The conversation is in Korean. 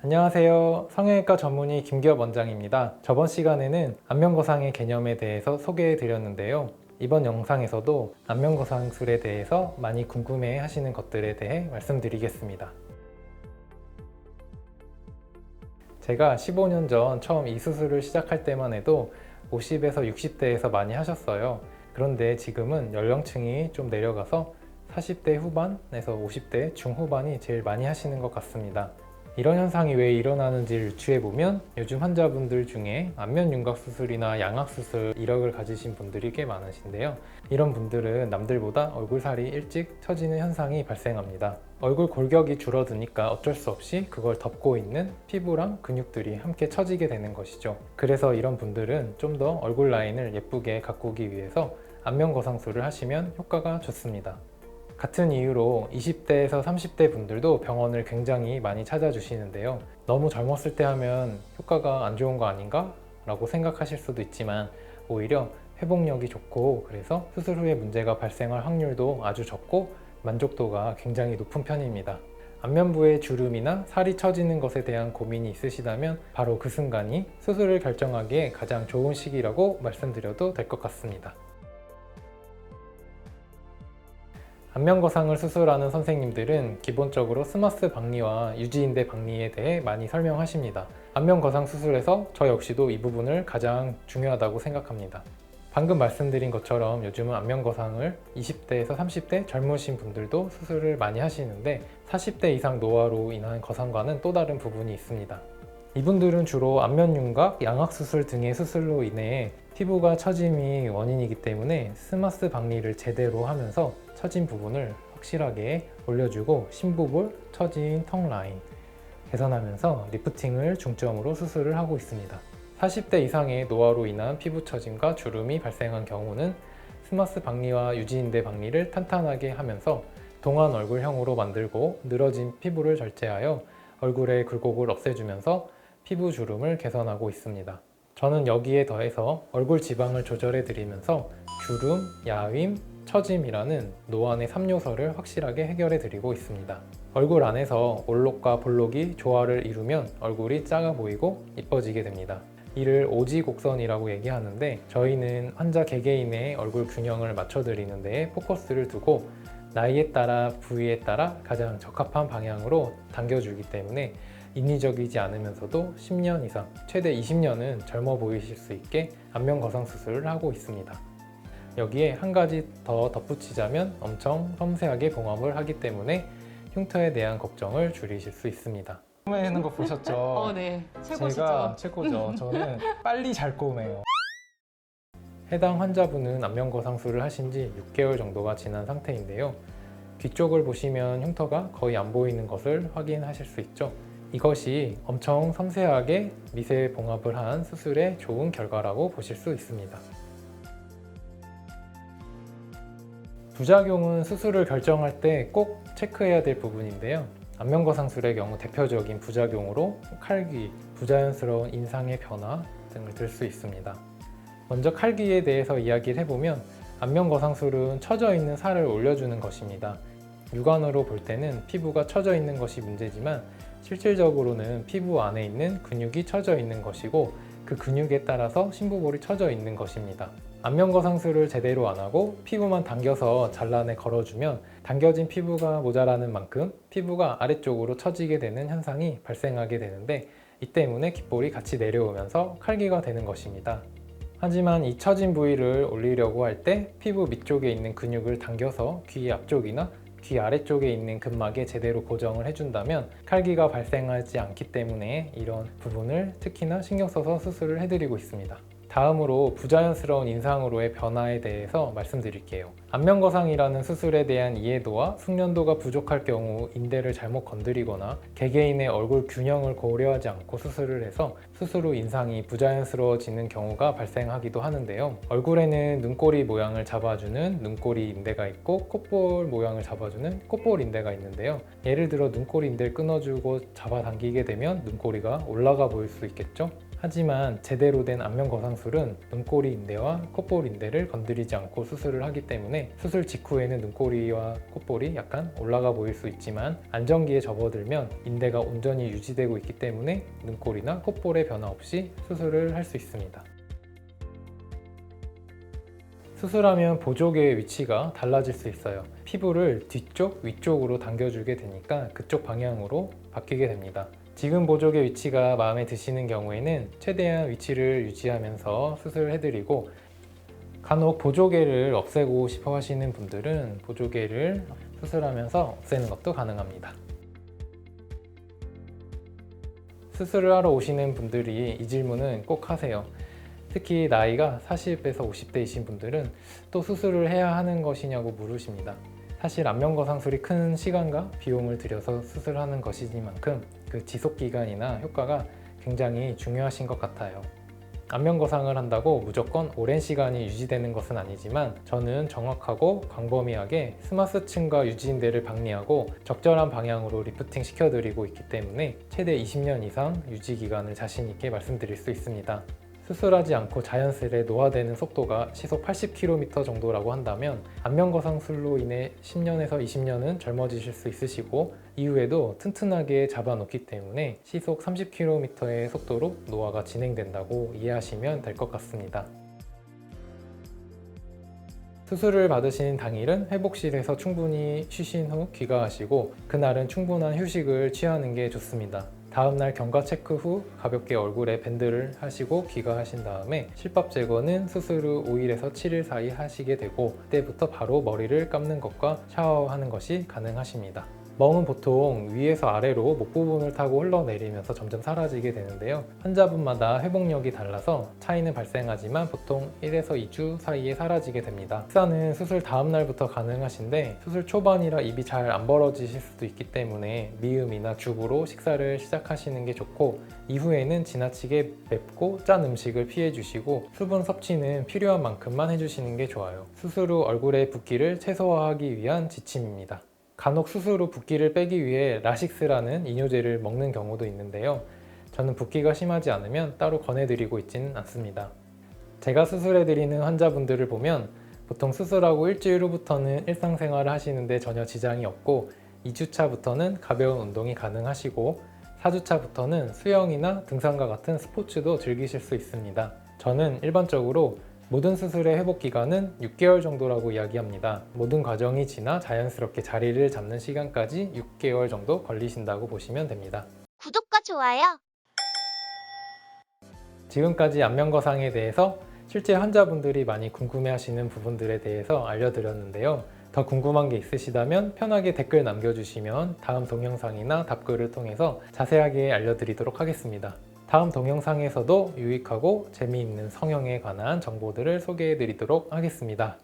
안녕하세요. 성형외과 전문의 김기업 원장입니다. 저번 시간에는 안면거상의 개념에 대해서 소개해 드렸는데요. 이번 영상에서도 안면거상술에 대해서 많이 궁금해 하시는 것들에 대해 말씀드리겠습니다. 제가 15년 전 처음 이 수술을 시작할 때만 해도 50에서 60대에서 많이 하셨어요. 그런데 지금은 연령층이 좀 내려가서 40대 후반에서 50대 중후반이 제일 많이 하시는 것 같습니다. 이런 현상이 왜 일어나는지를 유추해보면 요즘 환자분들 중에 안면 윤곽 수술이나 양악 수술 이력을 가지신 분들이 꽤 많으신데요. 이런 분들은 남들보다 얼굴살이 일찍 처지는 현상이 발생합니다. 얼굴 골격이 줄어드니까 어쩔 수 없이 그걸 덮고 있는 피부랑 근육들이 함께 처지게 되는 것이죠. 그래서 이런 분들은 좀 더 얼굴 라인을 예쁘게 가꾸기 위해서 안면 거상술을 하시면 효과가 좋습니다. 같은 이유로 20대에서 30대 분들도 병원을 굉장히 많이 찾아주시는데요. 너무 젊었을 때 하면 효과가 안 좋은 거 아닌가? 라고 생각하실 수도 있지만 오히려 회복력이 좋고 그래서 수술 후에 문제가 발생할 확률도 아주 적고 만족도가 굉장히 높은 편입니다. 안면부에 주름이나 살이 처지는 것에 대한 고민이 있으시다면 바로 그 순간이 수술을 결정하기에 가장 좋은 시기라고 말씀드려도 될 것 같습니다. 안면거상을 수술하는 선생님들은 기본적으로 스마스 박리와 유지인대 박리에 대해 많이 설명하십니다. 안면거상 수술에서 저 역시도 이 부분을 가장 중요하다고 생각합니다. 방금 말씀드린 것처럼 요즘은 안면거상을 20대에서 30대 젊으신 분들도 수술을 많이 하시는데 40대 이상 노화로 인한 거상과는 또 다른 부분이 있습니다. 이분들은 주로 안면윤곽, 양악수술 등의 수술로 인해 피부가 처짐이 원인이기 때문에 스마스 박리를 제대로 하면서 처진 부분을 확실하게 올려주고 심부볼, 처진 턱 라인 개선하면서 리프팅을 중점으로 수술을 하고 있습니다. 40대 이상의 노화로 인한 피부 처짐과 주름이 발생한 경우는 스마스 박리와 유지인대 박리를 탄탄하게 하면서 동안 얼굴형으로 만들고 늘어진 피부를 절제하여 얼굴의 굴곡을 없애주면서 피부 주름을 개선하고 있습니다. 저는 여기에 더해서 얼굴 지방을 조절해 드리면서 주름, 야윈, 처짐이라는 노안의 3요소를 확실하게 해결해 드리고 있습니다. 얼굴 안에서 올록과 볼록이 조화를 이루면 얼굴이 작아 보이고 이뻐지게 됩니다. 이를 오지곡선이라고 얘기하는데 저희는 환자 개개인의 얼굴 균형을 맞춰 드리는 데에 포커스를 두고 나이에 따라 부위에 따라 가장 적합한 방향으로 당겨주기 때문에 인위적이지 않으면서도 10년 이상, 최대 20년은 젊어 보이실 수 있게 안면 거상 수술을 하고 있습니다. 여기에 한 가지 더 덧붙이자면 엄청 섬세하게 봉합을 하기 때문에 흉터에 대한 걱정을 줄이실 수 있습니다. 꼬매는 거 보셨죠? 네. 최고시죠. 제가 최고죠. 저는 빨리 잘 꼬매요. 해당 환자분은 안면 거상술을 하신 지 6개월 정도가 지난 상태인데요. 귀 쪽을 보시면 흉터가 거의 안 보이는 것을 확인하실 수 있죠. 이것이 엄청 섬세하게 미세 봉합을 한 수술의 좋은 결과라고 보실 수 있습니다. 부작용은 수술을 결정할 때 꼭 체크해야 될 부분인데요. 안면거상술의 경우 대표적인 부작용으로 칼귀, 부자연스러운 인상의 변화 등을 들 수 있습니다. 먼저 칼귀에 대해서 이야기를 해보면 안면거상술은 처져 있는 살을 올려주는 것입니다. 육안으로 볼 때는 피부가 처져 있는 것이 문제지만 실질적으로는 피부 안에 있는 근육이 처져 있는 것이고 그 근육에 따라서 심부볼이 처져 있는 것입니다. 안면거상술을 제대로 안 하고 피부만 당겨서 잘라내 걸어주면 당겨진 피부가 모자라는 만큼 피부가 아래쪽으로 처지게 되는 현상이 발생하게 되는데 이 때문에 귓볼이 같이 내려오면서 칼귀가 되는 것입니다. 하지만 이 처진 부위를 올리려고 할 때 피부 밑쪽에 있는 근육을 당겨서 귀 앞쪽이나 귀 아래쪽에 있는 근막에 제대로 고정을 해준다면 칼귀가 발생하지 않기 때문에 이런 부분을 특히나 신경 써서 수술을 해드리고 있습니다. 다음으로 부자연스러운 인상으로의 변화에 대해서 말씀드릴게요. 안면거상이라는 수술에 대한 이해도와 숙련도가 부족할 경우 인대를 잘못 건드리거나 개개인의 얼굴 균형을 고려하지 않고 수술을 해서 수술 후 인상이 부자연스러워지는 경우가 발생하기도 하는데요. 얼굴에는 눈꼬리 모양을 잡아주는 눈꼬리 인대가 있고 콧볼 모양을 잡아주는 콧볼 인대가 있는데요. 예를 들어 눈꼬리 인대를 끊어주고 잡아당기게 되면 눈꼬리가 올라가 보일 수 있겠죠? 하지만 제대로 된 안면 거상술은 눈꼬리 인대와 콧볼 인대를 건드리지 않고 수술을 하기 때문에 수술 직후에는 눈꼬리와 콧볼이 약간 올라가 보일 수 있지만 안정기에 접어들면 인대가 온전히 유지되고 있기 때문에 눈꼬리나 콧볼의 변화 없이 수술을 할 수 있습니다. 수술하면 보조개의 위치가 달라질 수 있어요. 피부를 뒤쪽, 위쪽으로 당겨주게 되니까 그쪽 방향으로 바뀌게 됩니다. 지금 보조개 위치가 마음에 드시는 경우에는 최대한 위치를 유지하면서 수술을 해드리고, 간혹 보조개를 없애고 싶어 하시는 분들은 보조개를 수술하면서 없애는 것도 가능합니다. 수술을 하러 오시는 분들이 이 질문은 꼭 하세요. 특히 나이가 40에서 50대이신 분들은 또 수술을 해야 하는 것이냐고 물으십니다. 사실 안면거상술이 큰 시간과 비용을 들여서 수술하는 것이니만큼 그 지속기간이나 효과가 굉장히 중요하신 것 같아요. 안면거상을 한다고 무조건 오랜 시간이 유지되는 것은 아니지만 저는 정확하고 광범위하게 스마스층과 유지인대를 박리하고 적절한 방향으로 리프팅 시켜드리고 있기 때문에 최대 20년 이상 유지기간을 자신있게 말씀드릴 수 있습니다. 수술하지 않고 자연스레 노화되는 속도가 시속 80km 정도라고 한다면 안면거상술로 인해 10년에서 20년은 젊어지실 수 있으시고 이후에도 튼튼하게 잡아놓기 때문에 시속 30km의 속도로 노화가 진행된다고 이해하시면 될 것 같습니다. 수술을 받으신 당일은 회복실에서 충분히 쉬신 후 귀가하시고 그날은 충분한 휴식을 취하는 게 좋습니다. 다음날 경과 체크 후 가볍게 얼굴에 밴드를 하시고 귀가하신 다음에 실밥 제거는 수술 후 5일에서 7일 사이 하시게 되고 그때부터 바로 머리를 감는 것과 샤워하는 것이 가능하십니다. 멍은 보통 위에서 아래로 목 부분을 타고 흘러내리면서 점점 사라지게 되는데요. 환자분마다 회복력이 달라서 차이는 발생하지만 보통 1에서 2주 사이에 사라지게 됩니다. 식사는 수술 다음 날부터 가능하신데 수술 초반이라 입이 잘 안 벌어지실 수도 있기 때문에 미음이나 죽으로 식사를 시작하시는 게 좋고 이후에는 지나치게 맵고 짠 음식을 피해 주시고 수분 섭취는 필요한 만큼만 해주시는 게 좋아요. 수술 후 얼굴의 붓기를 최소화하기 위한 지침입니다. 간혹 수술 후 붓기를 빼기 위해 라식스라는 이뇨제를 먹는 경우도 있는데요. 저는 붓기가 심하지 않으면 따로 권해드리고 있지는 않습니다. 제가 수술해드리는 환자분들을 보면 보통 수술하고 일주일 후부터는 일상생활을 하시는데 전혀 지장이 없고 2주차부터는 가벼운 운동이 가능하시고 4주차부터는 수영이나 등산과 같은 스포츠도 즐기실 수 있습니다. 저는 일반적으로 모든 수술의 회복 기간은 6개월 정도라고 이야기합니다. 모든 과정이 지나 자연스럽게 자리를 잡는 시간까지 6개월 정도 걸리신다고 보시면 됩니다. 구독과 좋아요. 지금까지 안면거상에 대해서 실제 환자분들이 많이 궁금해하시는 부분들에 대해서 알려드렸는데요. 더 궁금한 게 있으시다면 편하게 댓글 남겨주시면 다음 동영상이나 답글을 통해서 자세하게 알려드리도록 하겠습니다. 다음 동영상에서도 유익하고 재미있는 성형에 관한 정보들을 소개해 드리도록 하겠습니다.